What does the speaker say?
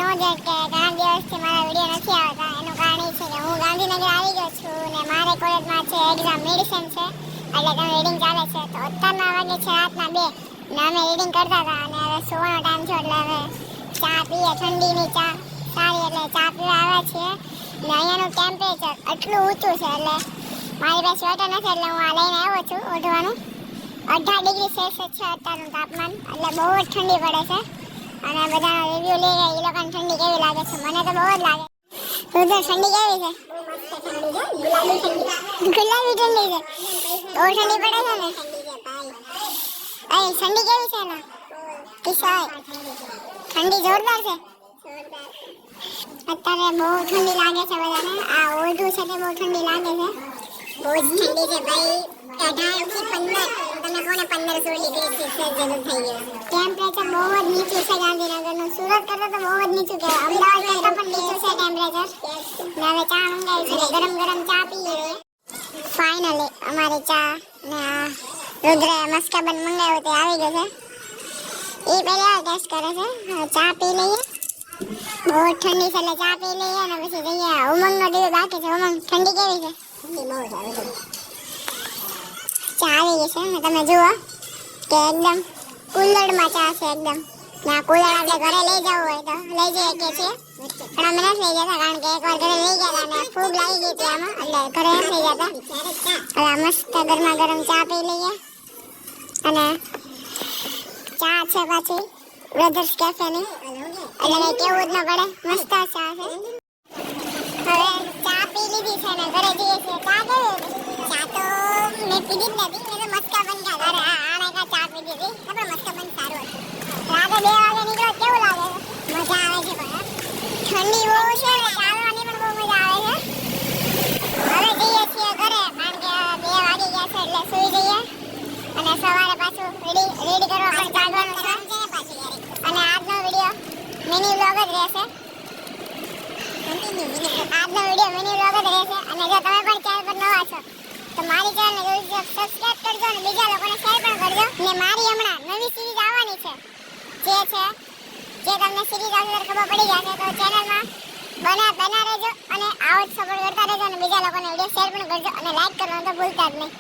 નો જોઈ કે ઘણા દિવસથી મારા વિડીયો નથી આવતા. એનું કારણ એ છે કે હું ગાંધીનગર આવી ગયો છું ને મારે કોલેજમાં છે એક્ઝામ મેડિસિન છે, એટલે તમે રીડિંગ ચાલે છે. તો અત્યારના વાગે છે રાતના 2 ને અમે રીડિંગ કરતા હતા અને હવે સુવાનો ટાઈમ છે એટલે હવે ચા પીએ, ઠંડીની ચા સારી એટલે ચા પીવા આવ્યા છીએ. ને અહીંયાનું ટેમ્પરેચર એટલું ઊંચું છે એટલે મારી પાસે સ્વેટર નથી એટલે હું આ લઈને આવ્યો છું ઓઢવાનું. 18 ડિગ્રી સેલ્સિયસ છે અત્યારનું તાપમાન, એટલે બહુ જ ઠંડી પડે છે. અને બધા રિવ્યુ લઈ રહ્યા એ લોકોને ઠંડી કેવી લાગે છે. મને તો બહુ જ લાગે. રુદ્ર, ઠંડી કેવી છે? ગુલાબી ઠંડી છે. બહુ ઠંડી પડે છે ને? ઠંડી કેવી છે ને? કિસાય ઠંડી જોરદાર છે. અત્યારે બહુ ઠંડી લાગે છે બધાને. આ ઓઢું છે તે બહુ ઠંડી લાગે છે. બહુ જ ઠંડી છે ભાઈ. 18 થી 15 તમે કોને 1500 ડિગ્રી સેલ્સિયસ જેવું થઈ ગયું. ટેમ્પરેચર બહુ જ નીચું છે ગાંધીનગરનું. સુરત કરતાં તો બહુ જ નીચું છે. અમદાવાદ કરતાં પણ નીચું છે ટેમ્પરેચર. ને હવે ચા મંગાવી છે, ગરમ ગરમ ચા પીએ. ફાઇનલી અમારી ચા ને આ રુદ્રે મસ્કાબન મંગાવ્યું તે આવી ગયું છે. એ પહેલા ટેસ્ટ કરે છે. હવે ચા પી લઈએ. બહુ ઠંડી છે એટલે ચા પી લઈએ અને પછી જઈએ. ઉમંગનો દિવસ બાકી છે. ઉમંગ, ઠંડી કેવી છે? ચા આવી ગઈ છે ને તમે જુઓ કે એકદમ કુલ્લડમાં ચા છે એકદમ. ના કુલ્લડ આપણે ઘરે લઈ જવું હોય તો લઈ જઈએ કે છીએ, પણ અમે નથી લઈ જતા કારણ કે એકવાર ઘરે લઈ ગયા હતા અને ફૂગ લાગી ગઈ હતી આમાં, એટલે ઘરે નથી લઈ જતા. હવે મસ્ત ગરમા ગરમ ચા પી લઈએ. અને ચા છે પાછી બ્રધર્સ કેફેની, એટલે કેવું જ ન પડે, મસ્ત ચા છે. હવે ચા પી લીધી છે ને ઘરે જઈએ છીએ. ચા કેવી હતી? ચા તો મેં પીધી જ નથી. મેં તો મસ્કાબન ઘરે આણે ચા પીધી હતી. પણ મસ્કાબન સારું હતું. રાતે 2 વાગે નીકળો કેવું લાગે? મજા આવે છે. પણ ઠંડી બહુ છે ને ચાલવાની પણ બહુ મજા આવે છે. હવે જઈએ છીએ ઘરે કારણ કે 2 વાગી ગયા છે એટલે સૂઈ જઈએ. અને સવારે પાછું રેડી કરવા પણ ચાલવાનું છે. અને આજનો વિડીયો મિની વ્લોગ જ રહેશે. આજનો વિડીયો મિની વ્લોગ જ રહેશે. અને જો તમે પણ ચેનલ પર નવા છો તો મારી ચેનલને જરૂરથી સબસ્ક્રાઇબ કરજો અને બીજા લોકોને શેર પણ કરજો. ને મારી હમણાં નવી સિરીઝ આવવાની છે જે તમને સિરીઝ આવશે તો ખબર પડી જશે. તો ચેનલમાં બના રહેજો અને આવો જ સપોર્ટ કરતા રહેજો અને બીજા લોકોને વિડીયો શેર પણ કરજો અને લાઈક કરવાનું તો ભૂલતા જ નહીં.